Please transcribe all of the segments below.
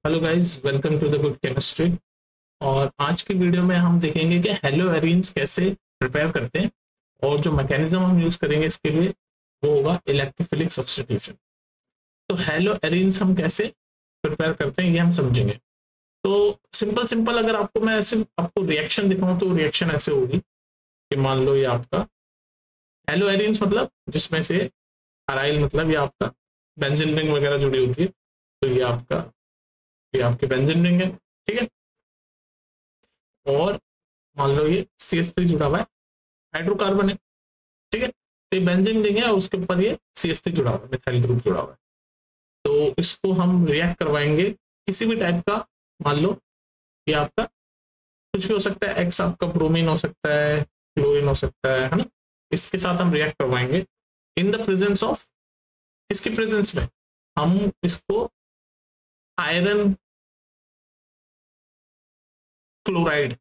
Hello guys, welcome to the good chemistry. और आज की वीडियो में हम देखेंगे कि हेलो एरीन्स कैसे प्रिपेयर करते हैं और जो मैकेनिज्म हम यूज करेंगे इसके लिए वो होगा इलेक्ट्रोफिलिक सब्स्टिट्यूशन। तो हेलो एरीन्स हम कैसे प्रिपेयर करते हैं ये हम समझेंगे। तो सिंपल सिंपल अगर आपको मैं ऐसे आपको रिएक्शन दिखाऊं तो रिएक्शन ऐसे होगी कि मान लो ये आपका हेलो एरीन्स मतलब जिसमें से अराइल मतलब ये आपका बेंजीन रिंग वगैरह जुड़ी होती है। तो ये आपकी बेंजीन रिंग है, ठीक है। और मान लो ये CH3 जुड़ा हुआ है, हाइड्रोकार्बन है, ठीक है। तो ये बेंजीन रिंग है और उसके ऊपर ये CH3 जुड़ा हुआ है, मिथाइल ग्रुप जुड़ा हुआ है। तो इसको हम रिएक्ट करवाएंगे किसी भी टाइप का। मान लो ये आपका कुछ भी हो सकता है, एक्स आपका ब्रोमीन हो सकता है, क्लोरीन हो सकता है ना। इसके साथ हम रिएक्ट करवाएंगे इन द प्रेजेंस ऑफ, इसकी प्रेजेंस में हम इसको आयरन क्लोराइड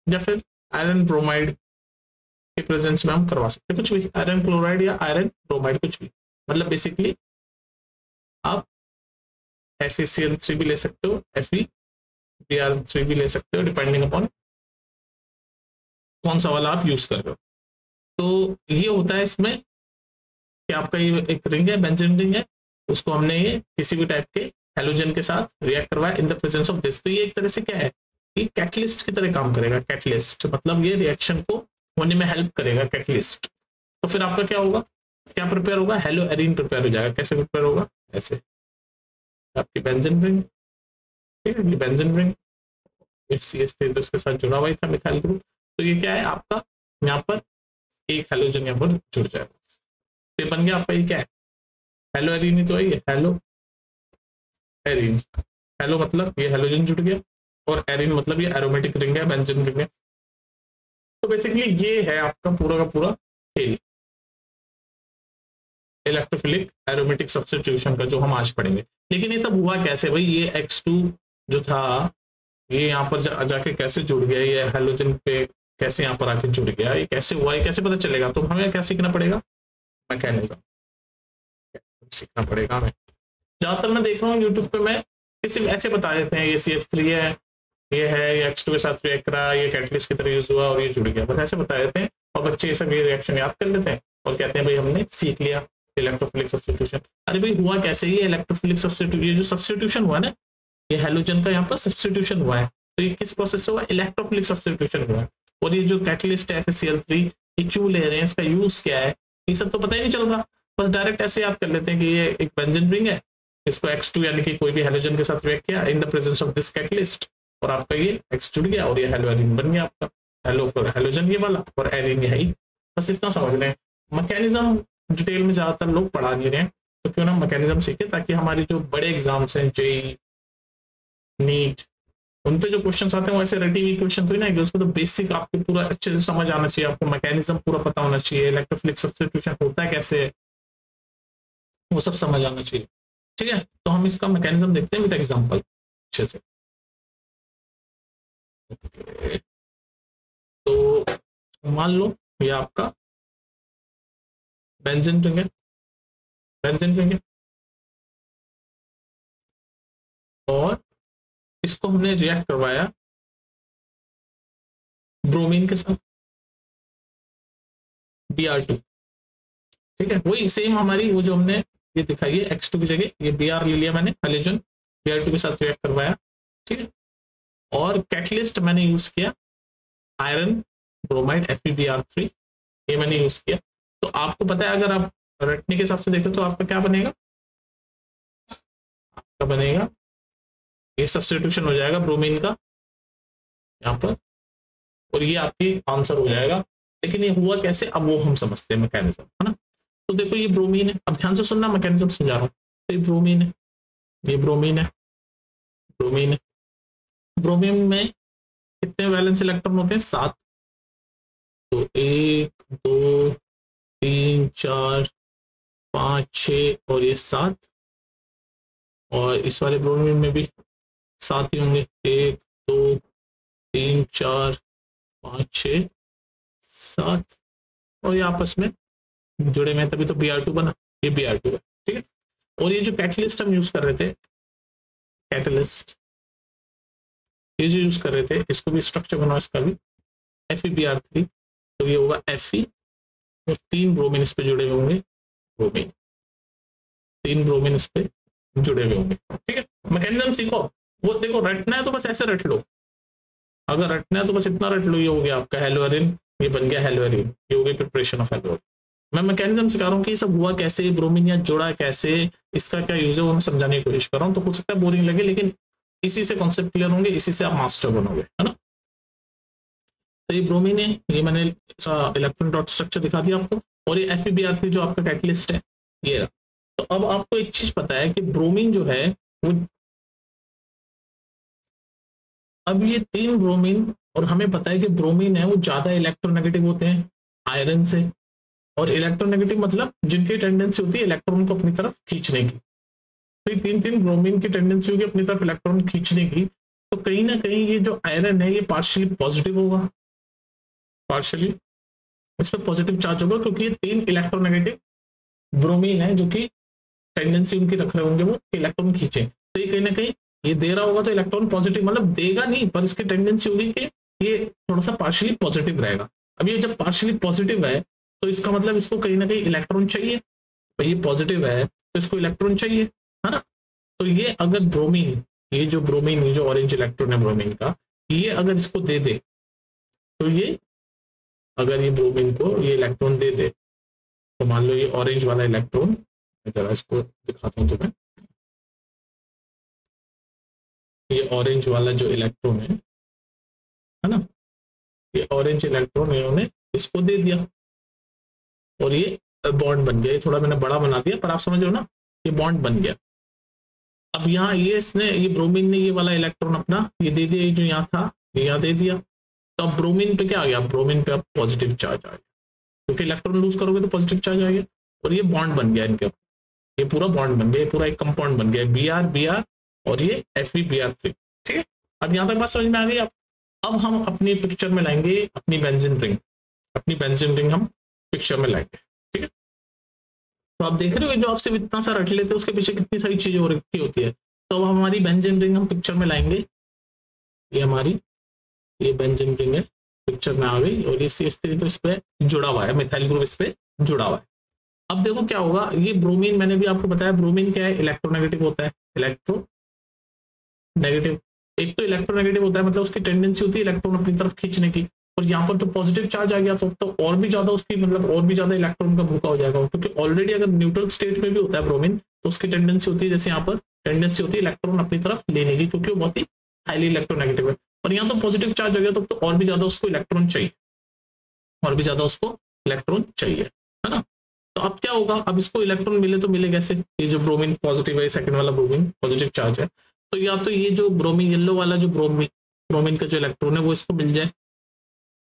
या फिर आयरन ब्रोमाइड के प्रेजेंस में हम करवा सकते हैं, कुछ भी आयरन क्लोराइड या आयरन ब्रोमाइड कुछ भी। मतलब बेसिकली आप FeCl3 भी ले सकते हो, FeBr3 भी ले सकते हो, डिपेंडिंग अपॉन कौन सा वाला आप यूज कर रहे हो। तो ये होता है इसमें कि आपका ये एक रिंग है, बेंजीन रिंग है, उसको हमने ये किसी भी टाइप के हेलोजन के साथ रिएक्ट करवाया in the presence of this. तो ये एक तरह से क्या है, ये कैटलिस्ट की तरह काम करेगा। कैटलिस्ट मतलब ये रिएक्शन को होने में हेल्प करेगा, कैटलिस्ट। तो फिर आपका क्या होगा, क्या प्रिपेयर होगा, हेलो एरीन प्रिपेयर हो जाएगा। कैसे प्रिपेयर होगा, ऐसे आपकी बेंजीन रिंग, ठीक है, ये बेंजीन रिंग CH3 तो इसके साथ जुड़ा हुआ ही था, मिथाइल ग्रुप। तो ये क्या है आपका, यहाँ पर एक हेलोजन यहाँ पर जुड़ जाएगा। तो ये बन गया आपका, ये क्या है, हेलो एरीन ही तो है ये, हेलो एरीन। हेलो मतलब ये हेलोजन जुड़ गया और एरीन मतलब ये एरोमेटिक रिंग है, बेंजीन रिंग है। तो बेसिकली ये है आपका पूरा का पूरा खेल इलेक्ट्रोफिलिक एरोमेटिक सब्स्टिट्यूशन का जो हम आज पढ़ेंगे। लेकिन ये सब हुआ कैसे भाई, ये X2 जो था ये यहाँ पर जाके कैसे जुड़ गया, ये हेलोजन पे कैसे यहाँ पर आके जुड़ गया, ये कैसे हुआ, ये कैसे पता चलेगा। तो हमें क्या सीखना पड़ेगा, मैकेनिज्म सीखना पड़ेगा हमें। ज्यादातर मैं देख रहा हूँ यूट्यूब पे, मैं किसी ऐसे बता देते हैं ये CH3 है, ये X2 के साथ रिएक्ट करा, ये कैटलिस्ट की तरह यूज हुआ और ये जुड़ गया, बस ऐसे बता देते हैं। और बच्चे ये सब ये रिएक्शन याद कर लेते हैं और कहते हैं भाई हमने सीख लिया इलेक्ट्रोफिलिक सब्स्टिट्यूशन। अरे भाई हुआ कैसे, ये इलेक्ट्रोफिलिक सब्स्टिट्यूशन, ये जो सब्स्टिट्यूशन हुआ ना, ये हेलोजन का यहाँ पर सब्स्टिट्यूशन हुआ है। तो ये किस प्रोसेस से हुआ, इलेक्ट्रोफिलिक सब्स्टिट्यूशन हुआ है। और ये जो कैटलिस्ट है FeCl3, ये क्यों ले रहे हैं, इसका यूज क्या है, ये सब तो पता ही नहीं चल रहा। बस डायरेक्ट ऐसे याद कर लेते हैं कि ये एक बेंजीन रिंग है, इसको X2 यानी कि कोई भी हेलोजन के साथ रिएक्ट किया in the presence of this catalyst, और आपका ये X जुड़ गया और ये हेलो एरीन बन गया आपका। हेलो फिर हेलोजन ये वाला और एरीन यही। बस इतना समझ रहे हैं। मैकेनिज्म डिटेल में ज्यादातर लोग पढ़ा नहीं रहे हैं, तो क्यों ना मैकेनिज्म सीखे, ताकि हमारी जो बड़े एग्जाम्स हैं, जेई, नीट, उन पे जो क्वेश्चन आते हैं वो ऐसे रेडी हुई क्वेश्चन तो नहीं, उसको तो बेसिक आपको पूरा अच्छे से समझ आना चाहिए, आपको मैकेनिज्म पूरा पता होना चाहिए, इलेक्ट्रोफिलिक सब्स्टिट्यूशन होता है कैसे, वो सब समझ आना चाहिए। ठीक है, तो हम इसका मैकेनिज्म देखते हैं विद एग्जांपल अच्छे से। तो मान लो ये आपका बेंजीन रिंग है, बेंजीन रिंग है, और इसको हमने रिएक्ट करवाया ब्रोमीन के साथ, Br2, ठीक है। वही सेम हमारी वो जो हमने ये दिखाई है X2 की जगह ये Br ले लिया मैंने, हेलोजन Br2 के साथ रिएक्ट करवाया, ठीक है। और कैटलिस्ट मैंने यूज किया आयरन ब्रोमाइड FeBr3, ये मैंने यूज किया। तो आपको पता है अगर आप रटने के हिसाब से देखें तो आपका क्या बनेगा, आपका बनेगा ये सब्स्टिट्यूशन हो जाएगा ब्रोमीन का यहाँ पर, और ये आपकी आंसर हो जाएगा। लेकिन ये हुआ कैसे, अब वो हम समझते हैं मैकेनिज्म, है ना। तो देखो ये ब्रोमीन है, अब ध्यान से सुनना, मैकेनिज्म समझा रहा हूँ। तो ये ब्रोमीन है, ये ब्रोमीन है, ब्रोमीन है। ब्रोमीन में कितने वैलेंस इलेक्ट्रॉन होते हैं, 7। तो 1 2 3 4 5 6 और ये 7, और इस वाले ब्रोमीन में भी 7 ही होंगे, 1 2 3 4 5 6 7, और ये आपस में जुड़े में तभी तो Br2 बना, ये Br2 है, ठीक है। और ये जो कैटलिस्ट हम यूज कर रहे थे, कैटलिस्ट ये जो यूज कर रहे थे, इसको भी स्ट्रक्चर बनाओ, इसका भी FeBr3, तो ये होगा Fe और 3 ब्रोमीन इस पे जुड़े हुए होंगे, ब्रोमीन 3 ब्रोमीन इस पे जुड़े हुए होंगे। ठीक है, मैकेनिज्म सीखो, वो देखो रटना है तो बस ऐसे रट लो, अगर रटना है तो बस इतना रट लो, ये हो गया आपका हेलोएरिन, ये बन गया हेलोएरिन, ये हो गया प्रिपरेशन ऑफ हेलोएरिन। मैं मैकेनिज्म सिखा रहा हूँ कि ये सब हुआ कैसे, ब्रोमीन या जुड़ा कैसे, इसका क्या यूज है वो मैं समझाने की कोशिश कर रहा हूँ। तो हो सकता है बोरिंग लगे, लेकिन इसी से कॉन्सेप्ट क्लियर होंगे, इसी से आप मास्टर बनोगे, है ना। तो ये ब्रोमीन है, ये मैंने इलेक्ट्रॉन डॉट स्ट्रक्चर दिखा दिया आपको, और ये FeBr3 जो आपका कैटलिस्ट है ये रहा। तो अब आपको एक चीज पता है कि ब्रोमीन जो है वो, अब ये 3 ब्रोमीन, और हमें पता है कि ब्रोमीन है वो ज्यादा इलेक्ट्रोनेगेटिव होते हैं आयरन से, और इलेक्ट्रोनेगेटिव मतलब जिनकी टेंडेंसी होती है इलेक्ट्रॉन को अपनी तरफ खींचने की। तो ये 3 ब्रोमीन की टेंडेंसी होगी अपनी तरफ इलेक्ट्रॉन खींचने की, तो कहीं ना कहीं ये जो आयरन है ये पार्शियली पॉजिटिव होगा, पार्शियली इस पर पॉजिटिव चार्ज होगा, क्योंकि ये 3 इलेक्ट्रोनेगेटिव ब्रोमीन है जो कि टेंडेंसी उनकी रख रहे होंगे वो इलेक्ट्रॉन खींचे। तो ये कहीं ना कहीं ये दे रहा होगा, तो इलेक्ट्रॉन पॉजिटिव मतलब देगा नहीं, पर इसकी टेंडेंसी होगी कि ये थोड़ा सा पार्शियली पॉजिटिव रहेगा। अब ये जब पार्शियली पॉजिटिव है तो इसका मतलब इसको कहीं ना कहीं इलेक्ट्रॉन चाहिए, तो ये पॉजिटिव है तो इसको इलेक्ट्रॉन चाहिए, है ना। तो ये अगर ब्रोमीन, ये जो ब्रोमीन, ये जो ऑरेंज इलेक्ट्रॉन है ब्रोमीन का, ये अगर इसको दे दे, तो ये अगर ये ब्रोमीन को ये इलेक्ट्रॉन दे दे, तो मान लो ये ऑरेंज वाला इलेक्ट्रॉन, जरा इसको दिखाता हूँ तुम्हें, ये ऑरेंज वाला जो इलेक्ट्रॉन है ना, ये ऑरेंज इलेक्ट्रॉन इन्होंने इसको दे दिया और ये बॉन्ड बन गया। ये थोड़ा मैंने बड़ा बना दिया पर आप समझ रहे हो ना, ये बॉन्ड बन गया। अब यहाँ ये इसने, ये ब्रोमीन ने ये वाला इलेक्ट्रॉन अपना ये दे दिया, ये जो यहाँ था ये यहाँ दे दिया, तो अब ब्रोमीन पे क्या आ गया, ब्रोमीन पे अब पॉजिटिव चार्ज आ गया, क्योंकि इलेक्ट्रॉन लूज करोगे तो पॉजिटिव चार्ज आ गया, और ये बॉन्ड बन गया इनके, ये पूरा बॉन्ड बन गया, ये पूरा एक कंपाउंड बन गया, Br और ये FeBr3। ठीक है, अब यहाँ तक बात समझ में आ गई। अब हम अपनी पिक्चर में लाएंगे अपनी बेंजीन रिंग, अपनी बेंजीन रिंग हम पिक्चर में लाएंगे। ठीक है, तो आप देख रहे हो जो आप सिर्फ इतना सा रट लेते हैं उसके पीछे कितनी सारी चीजें हो रखी होती है। तो अब हमारी बेंजीन रिंग हम पिक्चर में लाएंगे, ये हमारी ये बेंजीन रिंग है, पिक्चर में आ गई, और ये CH3 तो इस पे जुड़ा हुआ है, मिथाइल ग्रुप इस पे जुड़ा हुआ है। अब देखो क्या होगा, ये ब्रोमीन, मैंने भी आपको बताया ब्रोमीन क्या है, इलेक्ट्रोनेगेटिव होता है, इलेक्ट्रोनेगेटिव। एक तो इलेक्ट्रोनेगेटिव होता है मतलब उसकी टेंडेंसी होती है इलेक्ट्रॉन अपनी तरफ खींचने की, और यहाँ पर तो पॉजिटिव चार्ज आ गया तो और भी ज्यादा उसकी मतलब और भी ज्यादा इलेक्ट्रॉन का भूखा हो जाएगा, क्योंकि ऑलरेडी अगर न्यूट्रल स्टेट में भी होता है ब्रोमीन तो उसकी टेंडेंसी होती है, जैसे यहाँ पर टेंडेंसी होती है इलेक्ट्रॉन अपनी तरफ लेने की, क्योंकि वो बहुत ही हाईली इलेक्ट्रोनेगेटिव है। पर यहाँ तो पॉजिटिव चार्ज आ गया तो और भी ज्यादा उसको इलेक्ट्रॉन चाहिए, और भी ज्यादा उसको इलेक्ट्रॉन चाहिए, है ना। तो अब क्या होगा, अब इसको इलेक्ट्रॉन मिले तो मिले कैसे, ये जो ब्रोमीन पॉजिटिव है, सेकंड वाला ब्रोमीन पॉजिटिव चार्ज है, तो या तो ये जो ब्रोमीन येलो वाला जो ब्रोमीन का जो इलेक्ट्रॉन है वो इसको मिल जाए,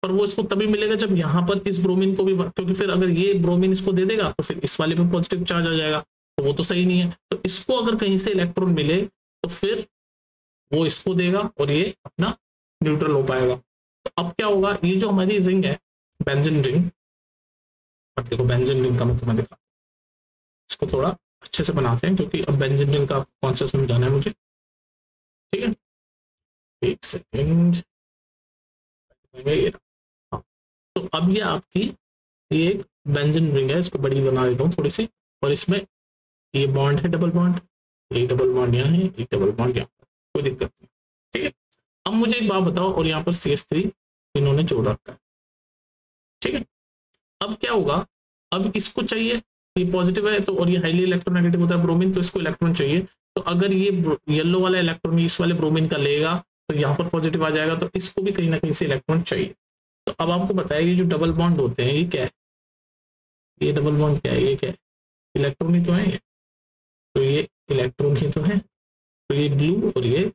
पर वो इसको तभी मिलेगा जब यहाँ पर इस ब्रोमीन को भी, क्योंकि फिर अगर ये ब्रोमीन इसको दे देगा तो फिर इस वाले पे पॉजिटिव चार्ज आ जाएगा, तो वो तो सही नहीं है। तो इसको अगर कहीं से इलेक्ट्रॉन मिले तो फिर वो इसको देगा और ये अपना न्यूट्रल हो पाएगा। तो अब क्या होगा, ये जो हमारी रिंग है बेंजीन रिंग, अब देखो बेंजीन रिंग का मैं तुम्हें दिखा, इसको थोड़ा अच्छे से बनाते हैं क्योंकि अब बेंजीन रिंग का कॉन्सेप्ट समझाना है मुझे। ठीक है, एक सेकेंड, हाँ। तो अब ये आपकी ये एक बेंजीन रिंग है, इसको बड़ी बना देता हूँ थोड़ी सी, और इसमें ये बॉन्ड है डबल बॉन्ड, एक डबल बॉन्ड यहाँ है, एक डबल बॉन्ड यहाँ, कोई दिक्कत नहीं। ठीक है, अब मुझे एक बात बताओ, और यहाँ पर CH3 इन्होंने जोड़ रखा है। ठीक है, अब क्या होगा, अब इसको चाहिए, ये पॉजिटिव है तो, और ये हाईली इलेक्ट्रोनेगेटिव होता है ब्रोमीन, तो इसको इलेक्ट्रॉन चाहिए। तो अगर ये येलो वाला इलेक्ट्रॉन इस वाले ब्रोमीन का लेगा तो यहाँ पर पॉजिटिव आ जाएगा, तो इसको भी कहीं ना कहीं से इलेक्ट्रॉन चाहिए। तो अब आपको बताया ये जो डबल बॉन्ड होते हैं ये क्या है, ये डबल बॉन्ड क्या है, ये क्या है, इलेक्ट्रॉन ही तो है ये, तो ये इलेक्ट्रॉन ही तो है, तो ये ब्लू और ये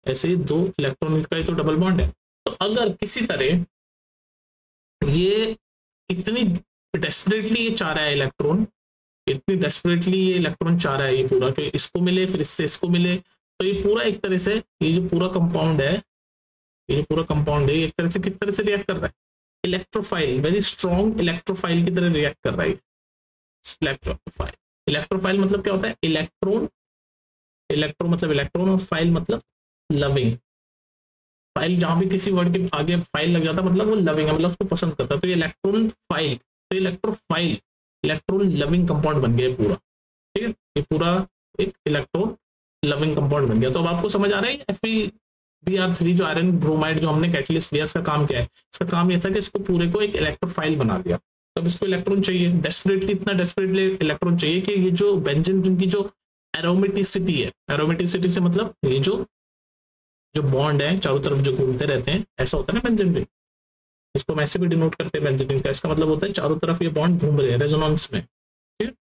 ऐसे दो इलेक्ट्रॉन का तो डबल बॉन्ड है। तो अगर किसी तरह ये इतनी डेस्परेटली ये चाह रहा है इलेक्ट्रॉन, इतनी डेस्परेटली ये इलेक्ट्रॉन चाह रहा है ये पूरा कि इसको मिले फिर इससे इसको मिले, तो ये पूरा एक तरह से ये जो पूरा कंपाउंड है, ये पूरा कंपाउंड है, एक तरह से किस तरह से रिएक्ट कर रहा है, इलेक्ट्रोफाइल, वेरी स्ट्रॉन्ग इलेक्ट्रोफाइल की तरह रिएक्ट कर रहा है, इलेक्ट्रोफाइल। इलेक्ट्रोफाइल मतलब क्या होता है, इलेक्ट्रॉन, इलेक्ट्रो मतलब इलेक्ट्रॉन और फाइल मतलब लविंग। फाइल जहां भी किसी वर्ड के आगे फाइल लग जाता है मतलब वो लविंग है, मतलब उसको पसंद करता है। तो ये इलेक्ट्रॉन फाइल, तो इलेक्ट्रोफाइल इलेक्ट्रॉन लविंग कंपाउंड बन गया पूरा। ठीक है, ये पूरा एक इलेक्ट्रॉन लविंग कंपाउंड बन गया। तो अब आपको समझ आ रहा है FeBr3 जो आयरन ब्रोमाइड जो हमने कैटलिस्ट लिया, इसका काम क्या है? इसका काम ये था कि इसको पूरे को एक इलेक्ट्रोफाइल बना दिया। तो अब इसको इलेक्ट्रॉन चाहिए डेस्परेटली, इतना डेस्परेटली इलेक्ट्रॉन चाहिए कि ये जो बेंजीन रिंग की जो एरोमेटिसिटी है, एरोमेटिसिटी से मतलब ये जो जो बॉन्ड है चारों तरफ जो घूमते रहते हैं, ऐसा होता है ना बेंजीन रिंग, इसको हम ऐसे भी डिनोट करते हैं बेंजीन रिंग का। इसका मतलब होता है चारों तरफ ये बॉन्ड घूम रहे हैं रेजोनेंस में। ठीक है,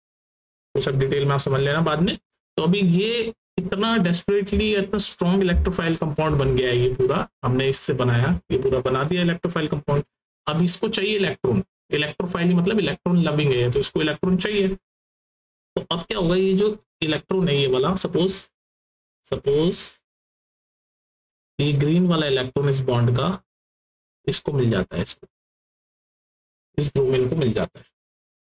वो सब डिटेल में आप समझ लेना बाद में। तो अभी ये इतना डेस्परेटली इतना स्ट्रॉन्ग इलेक्ट्रोफाइल कंपाउंड बन गया है, ये पूरा हमने इससे बनाया, ये पूरा बना दिया इलेक्ट्रोफाइल कंपाउंड। अब इसको चाहिए इलेक्ट्रॉन, इलेक्ट्रोफाइल मतलब इलेक्ट्रॉन लविंग है, तो इसको इलेक्ट्रॉन चाहिए। तो अब क्या होगा, ये जो इलेक्ट्रॉन है ये वाला, सपोज सपोज ये ग्रीन वाला इलेक्ट्रॉन इस बॉन्ड का इसको मिल जाता है, इसको इस ब्रोमीन को मिल जाता है।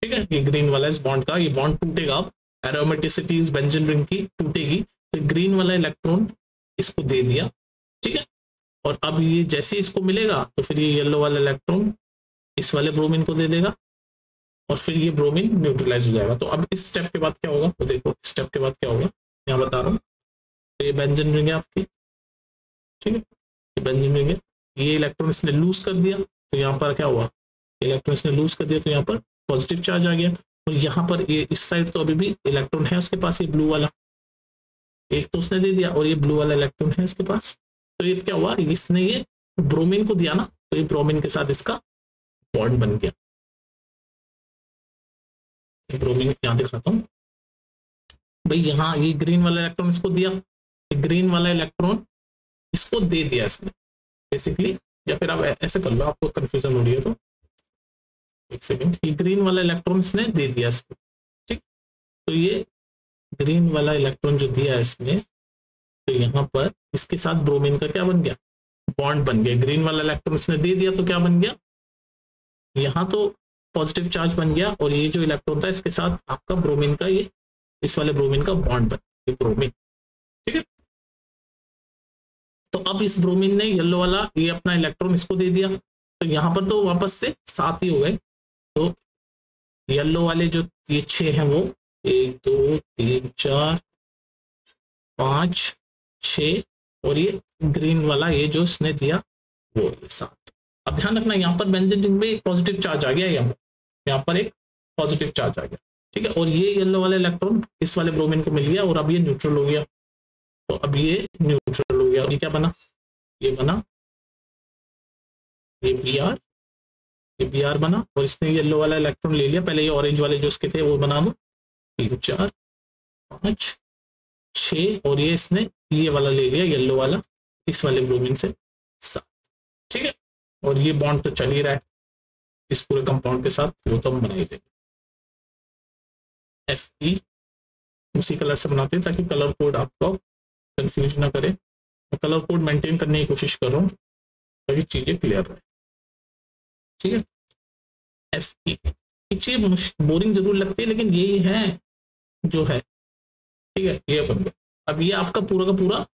ठीक है, ये ग्रीन वाला इस बॉन्ड का, ये बॉन्ड टूटेगा, अब एरोमेटिसिटी इस बेंजीन रिंग की टूटेगी, तो ग्रीन वाला इलेक्ट्रॉन इसको दे दिया। ठीक है, और अब ये जैसे इसको मिलेगा तो फिर ये येलो वाला इलेक्ट्रॉन इस वाले ब्रोमीन को दे देगा और फिर ये ब्रोमीन न्यूट्रलाइज हो जाएगा। तो अब इस स्टेप के बाद क्या होगा, तो देखो स्टेप के बाद क्या होगा, यहाँ बता रहा हूँ। तो ये बेंजीन रिंग है आपकी, ठीक है, ये बेंजीन रिंग है, ये इलेक्ट्रॉन इसने लूज कर दिया, तो यहाँ पर क्या हुआ, इलेक्ट्रॉन इसने लूज कर दिया, तो यहाँ पर पॉजिटिव चार्ज आ गया। और यहाँ पर ये इस साइड तो अभी भी इलेक्ट्रॉन है उसके पास, ये ब्लू वाला एक तो उसने दे दिया, और ये ब्लू वाला इलेक्ट्रॉन है इसके पास। तो ये क्या हुआ, इसने ये ब्रोमीन को दिया ना, तो ये ब्रोमीन के साथ इसका बॉन्ड बन गया। ब्रोमीन यहाँ दिखाता हूँ भाई, यहाँ ये ग्रीन वाला इलेक्ट्रॉन इसको दिया, ग्रीन वाला इलेक्ट्रॉन इसको दे दिया इसने बेसिकली, या फिर आप ऐसे कर लो, आपको कंफ्यूजन हो रही है तो एक सेकेंड, ये ग्रीन वाला इलेक्ट्रॉन इसने दे दिया इसको। ठीक, तो ये ग्रीन वाला इलेक्ट्रॉन जो दिया इसने, तो यहाँ पर इसके साथ ब्रोमीन का क्या बन गया, बॉन्ड बन गया। ग्रीन वाला इलेक्ट्रॉन इसने दे दिया तो क्या बन गया, यहाँ तो पॉजिटिव चार्ज बन गया, और ये जो इलेक्ट्रॉन था इसके साथ आपका ब्रोमीन का, ये इस वाले ब्रोमीन का बॉन्ड बन गया, ब्रोमीन। ठीक है, तो अब इस ब्रोमीन ने येलो वाला ये अपना इलेक्ट्रॉन इसको दे दिया, तो यहाँ पर तो वापस से 7 ही हो गए। तो येलो वाले जो ये 6 हैं वो 1 2 3 4 5 6, और ये ग्रीन वाला ये जो इसने दिया वो ये 7। अब ध्यान रखना यहाँ पर बेंजीन रिंग में एक पॉजिटिव चार्ज आ गया, यहाँ पर एक पॉजिटिव चार्ज आ गया। ठीक है, और ये येलो वाला इलेक्ट्रॉन इस वाले ब्रोमीन को मिल गया, और अब ये न्यूट्रल हो गया। तो अब ये न्यूट्रल हो गया, और ये क्या बना, ये बना ये Br बना, और इसने येलो वाला इलेक्ट्रॉन ले लिया। पहले ये ऑरेंज वाले जो इसके थे वो बना दो, 3 4 5 6, और ये इसने ये वाला ले लिया येलो वाला इस वाले ब्रोमीन से 7। ठीक है, और ये बॉन्ड तो चल ही रहा है इस पूरे कंपाउंड के साथ, वो तो हम बना ही देंगे। Fe उसी कलर से बनाते हैं ताकि कलर कोड आपको कंफ्यूज ना करे। मैं कलर कोड मेंटेन करने की कोशिश कर रहा हूँ ताकि चीजें क्लियर रहे। ठीक है, Fe एक चीज बोरिंग जरूर लगती है, लेकिन यही है जो है। ठीक है, ये बन गया। अब ये आपका पूरा का पूरा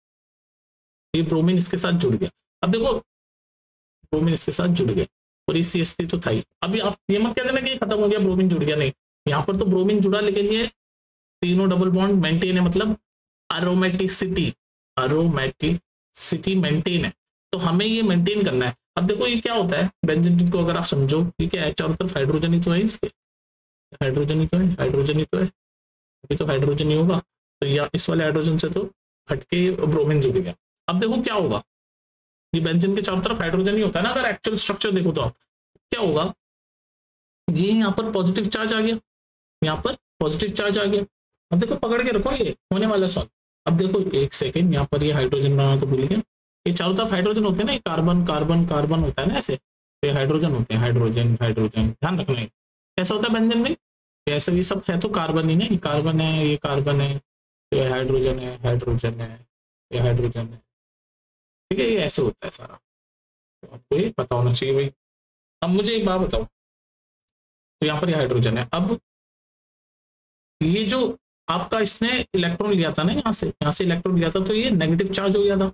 ये ब्रोमीन इसके साथ जुड़ गया। अब देखो ब्रोमीन इसके साथ जुड़ गया, और ये CH3 तो था ही। अभी आप ये मत कह देना कि खत्म हो गया ब्रोमीन जुड़ गया, नहीं, यहाँ पर तो ब्रोमीन जुड़ा, लेकिन ये तीनों डबल बॉन्ड मेंटेन है, मतलब एरोमेटिसिटी मेंटेन है। तो हमें ये मेंटेन करना है। अब देखो ये क्या होता है बेंजीन रिंग को अगर आप समझो, ये क्या है, चारों तरफ हाइड्रोजन ही तो है, इसके हाइड्रोजन ही तो है, हाइड्रोजन ही तो है, अभी तो हाइड्रोजन ही होगा। तो या इस वाले हाइड्रोजन से तो हटके ब्रोमीन जुड़ गया। अब देखो क्या होगा, ये बेंजीन के चारों तरफ हाइड्रोजन ही होता है ना, अगर एक्चुअल स्ट्रक्चर देखो तो आप क्या होगा, ये यहाँ पर पॉजिटिव चार्ज आ गया, यहाँ पर पॉजिटिव चार्ज आ गया। अब देखो पकड़ के रखो, ये होने वाला सॉल्व। अब देखो एक सेकेंड, यहाँ पर ये हाइड्रोजन बनाना तो भूल गया, ये चारों तरफ हाइड्रोजन होते हैं ना, कार्बन कार्बन कार्बन होता है ना ऐसे, तो ये हाइड्रोजन होते हैं, हाइड्रोजन हाइड्रोजन, ध्यान रखना है कैसा होता है बेंजीन में, ऐसे ये सब है तो कार्बन ही ना, ये कार्बन है, ये कार्बन है, ये हाइड्रोजन है, हाइड्रोजन है, ये हाइड्रोजन है। ठीक है, ये ऐसे होता है सारा, तो आपको ये पता होना चाहिए भाई। अब मुझे एक बात बताओ, तो यहाँ पर ये हाइड्रोजन है, अब ये जो आपका इसने इलेक्ट्रॉन लिया था ना, यहाँ से इलेक्ट्रॉन लिया था, तो ये नेगेटिव चार्ज हो गया था,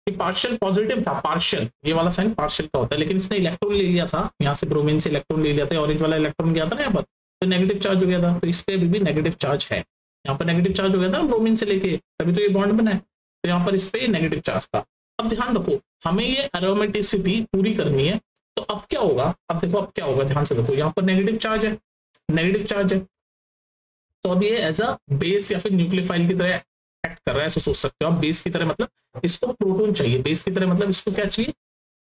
ये पार्शियल पॉजिटिव था, पार्शियल, ये वाला साइन पार्शियल का होता है, लेकिन इसने इलेक्ट्रॉन ले लिया था, यहाँ से ब्रोमीन से इलेक्ट्रॉन ले लिया था, ऑरेंज वाला इलेक्ट्रॉन गया था ना यहाँ पर, तो नेगेटिव चार्ज हो गया था, तो इस पे अभी भी नेगेटिव चार्ज है, यहाँ पर नेगेटिव चार्ज हो गया था ब्रोमीन से लेके, तभी तो ये बॉन्ड बना है, तो यहाँ पर इस पे नेगेटिव चार्ज था। अब ध्यान रखो, हमें ये एरोमेटिसिटी पूरी करनी है, तो अब क्या होगा, अब देखो अब क्या होगा, ध्यान से देखो, यहाँ पर नेगेटिव चार्ज है, नेगेटिव चार्ज है, तो अब ये एज अ बेस या फिर न्यूक्लियोफाइल की तरह एक्ट कर रहा है, ऐसा सोच सकते हो आप। बेस की तरह मतलब इसको प्रोटॉन चाहिए, बेस की तरह मतलब इसको क्या चाहिए,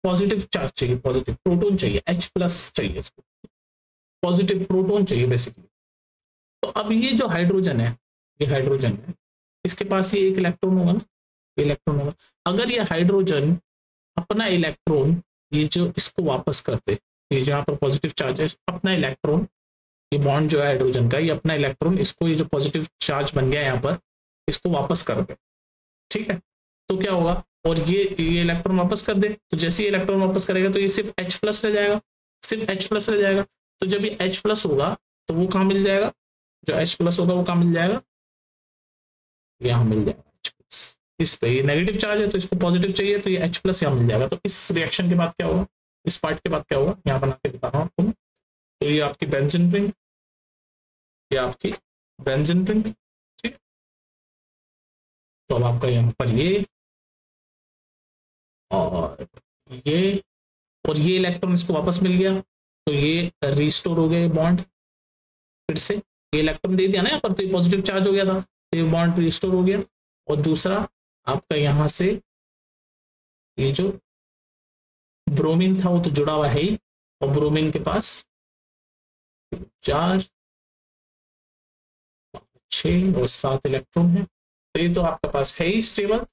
पॉजिटिव चार्ज चाहिए, पॉजिटिव प्रोटॉन चाहिए, H+ चाहिए, इसको पॉजिटिव प्रोटॉन चाहिए बेसिकली। तो अब ये जो हाइड्रोजन है, ये हाइड्रोजन है, इसके पास ये एक इलेक्ट्रॉन होगा ना, इलेक्ट्रॉन होगा, अगर ये हाइड्रोजन अपना इलेक्ट्रॉन ये जो इसको वापस करते, ये जहाँ पर पॉजिटिव चार्ज है, अपना इलेक्ट्रॉन, ये बॉन्ड जो है हाइड्रोजन का, ये अपना इलेक्ट्रॉन इसको, ये जो पॉजिटिव चार्ज बन गया यहाँ पर, इसको वापस कर दे, ठीक है, तो क्या होगा, और ये इलेक्ट्रॉन वापस कर दे, तो जैसे ये इलेक्ट्रॉन वापस करेगा तो ये सिर्फ H+ रह जाएगा, सिर्फ H+ रह जाएगा, तो जब ये H+ होगा तो वो कहाँ मिल जाएगा, जो H+ होगा वो कहाँ मिल जाएगा, यहाँ मिल जाएगा H+, इस पे ये नेगेटिव चार्ज है तो इसको पॉजिटिव चाहिए, तो ये H+ यहाँ मिल जाएगा। तो इस रिएक्शन के बाद क्या होगा, इस पार्ट के बाद क्या होगा, यहाँ बना के दिखा रहा हूँ आपको, तो ये आपकी बेंजीन रिंग, ये आपकी बेंजीन रिंग, ठीक। तो अब आपका यहाँ पर ये और ये इलेक्ट्रॉन इसको वापस मिल गया, तो ये रिस्टोर हो गए बॉन्ड, फिर से ये इलेक्ट्रॉन दे दिया ना यहाँ पर, तो ये पॉजिटिव चार्ज हो गया था, तो ये बॉन्ड रिस्टोर हो गया। और दूसरा आपका यहाँ से ये जो ब्रोमीन था वो तो जुड़ा हुआ है ही, और ब्रोमीन के पास 4 6 और 7 इलेक्ट्रॉन है, तो ये तो आपके पास है ही स्टेबल,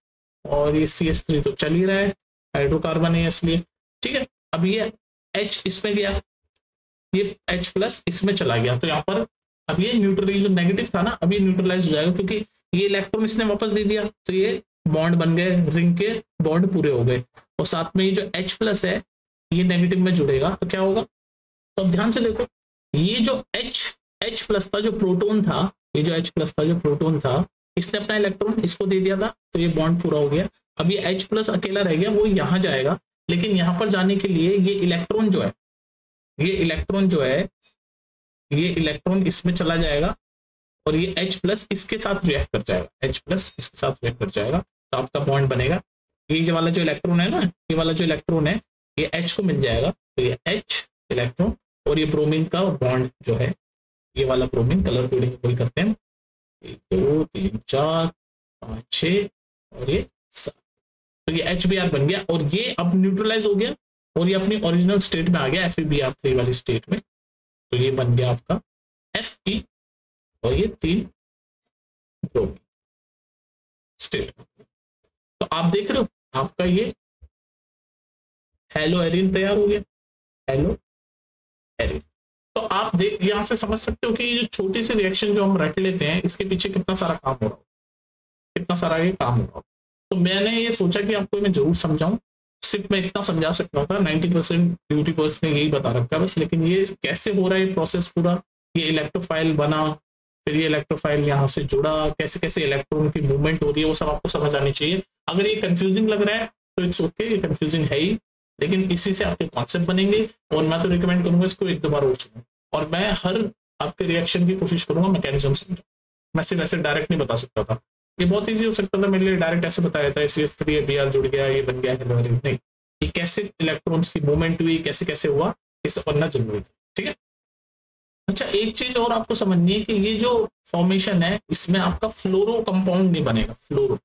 और ये CH3 तो चल ही रहा है, हाइड्रोकार्बन है इसलिए, ठीक है। अब ये H इसमें गया, ये H+ इसमें चला गया, तो यहाँ पर अब ये न्यूट्रलाइज, जो नेगेटिव था ना, अब ये न्यूट्रलाइज हो जाएगा, क्योंकि ये इलेक्ट्रॉन इसने वापस दे दिया, तो ये बॉन्ड बन गए, रिंग के बॉन्ड पूरे हो गए, और साथ में ये जो H+ है ये नेगेटिव में जुड़ेगा, तो क्या होगा, तो अब ध्यान से देखो, ये जो H+ था, जो प्रोटॉन था, ये जो H+ था, जो प्रोटॉन था, इसने अपना इलेक्ट्रॉन इसको दे दिया था, तो ये बॉन्ड पूरा हो गया। अब ये H+ अकेला रह गया, वो यहाँ जाएगा, लेकिन यहाँ पर जाने के लिए ये इलेक्ट्रॉन जो है, ये इलेक्ट्रॉन जो है, ये इलेक्ट्रॉन इसमें चला जाएगा, और ये H+ इसके साथ रिएक्ट कर जाएगा, H+ इसके साथ रिएक्ट कर जाएगा, तो आपका बॉन्ड बनेगा। ये वाला जो इलेक्ट्रॉन है ना, ये वाला जो इलेक्ट्रॉन है, ये H को मिल जाएगा, तो ये H इलेक्ट्रॉन, और ये ब्रोमीन का बॉन्ड जो है, ये वाला ब्रोमीन, कलर कोडिंग कोई करते हैं, 1 2 3 4 5 6 और ये 7, तो ये HBr बन गया, और ये अब न्यूट्रलाइज हो गया, और ये अपनी ओरिजिनल स्टेट में आ गया, FeBr3 वाली स्टेट में, तो ये बन गया आपका Fe, और ये 3 ब्रोमीन स्टेट। तो आप देख रहे हो आपका ये हेलो एरिन तैयार हो गया, हेलो एरिन। तो आप देख यहां से समझ सकते हो कि ये छोटी सी रिएक्शन जो हम रख लेते हैं, इसके पीछे कितना सारा काम हो रहा हो, कितना सारा ये काम हो रहा हो। तो मैंने ये सोचा कि आपको मैं जरूर समझाऊं, सिर्फ मैं इतना समझा सकता था, 90% ड्यूटी पर्सन ने यही बता रखा बस, लेकिन ये कैसे हो रहा है प्रोसेस पूरा, ये इलेक्ट्रोफाइल बना, फिर ये इलेक्ट्रोफाइल यहाँ से जुड़ा, कैसे कैसे इलेक्ट्रॉन की मूवमेंट हो रही है, वो सब आपको समझ आनी चाहिए। अगर ये कंफ्यूजिंग लग रहा है तो इट्स ओके, ये कंफ्यूजिंग है ही, लेकिन इसी से आपके कॉन्सेप्ट बनेंगे, और मैं तो रिकमेंड करूंगा इसको 1 2 बार और सुनो, और मैं हर आपके रिएक्शन की कोशिश करूंगा मैकेनिज्म समझाऊं, मैं सिर्फ ऐसे डायरेक्ट नहीं बता सकता था, ये बहुत ईजी हो सकता था मेरे लिए, डायरेक्ट ऐसे बताया था CH3 Br जुड़ गया, ये बन गया हेलो एरिन, नहीं, ये कैसे इलेक्ट्रॉन्स की मूवमेंट हुई, कैसे कैसे हुआ, ये सब बनना जरूरी था, ठीक है। अच्छा, एक चीज और आपको समझनी है कि ये जो फॉर्मेशन है, इसमें आपका फ्लोरो कंपाउंड नहीं बनेगा, फ्लोरो,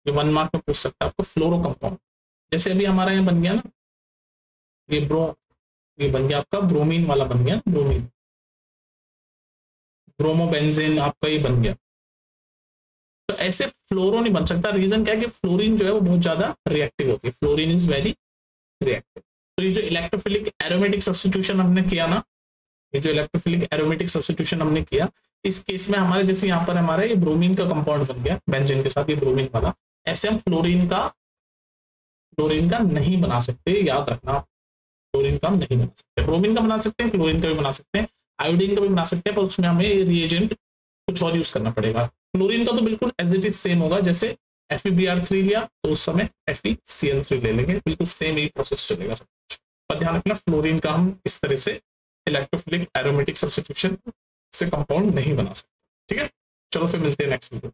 ये 1 मार्क में पूछ सकता है आपको, फ्लोरो कंपाउंड, जैसे अभी हमारा यहाँ बन गया ना, ये बन गया आपका ब्रोमीन वाला बन गया, ब्रोमीन, ब्रोमोबेंजीन आपका ये बन गया, तो ऐसे फ्लोरो नहीं बन सकता। रीजन क्या है कि फ्लोरीन जो है वो बहुत ज्यादा रिएक्टिव होती है, फ्लोरीन इज वेरी रिएक्टिव। तो ये जो इलेक्ट्रोफिलिक एरोमेटिक सब्स्टिट्यूशन हमने किया ना, ये जो इलेक्ट्रोफिलिक एरोमेटिक सब्स्टिट्यूशन हमने किया, इस केस में हमारे जैसे यहाँ पर हमारा ये ब्रोमीन का कंपाउंड बन गया बेंजीन के साथ, ये ब्रोमीन वाला, ऐसे हम फ्लोरीन का नहीं बना सकते, याद रखना, फ्लोरीन का हम नहीं बना सकते, ब्रोमीन का बना सकते हैं, क्लोरीन का भी बना सकते हैं, आयोडीन का भी बना सकते हैं, पर उसमें हमें रिएजेंट कुछ और यूज करना पड़ेगा। फ्लोरीन का तो बिल्कुल एज इट इज सेम होगा, जैसे FeBr3 लिया तो उस समय FeCl3 ले लेंगे, बिल्कुल सेम ही प्रोसेस चलेगा सब कुछ। पर ध्यान रखना फ्लोरीन का हम इस तरह से इलेक्ट्रोफिलिक एरोमेटिक सब्स्टिट्यूशन से कंपाउंड नहीं बना सकते। ठीक है, चलो फिर मिलते हैं नेक्स्ट वीडियो।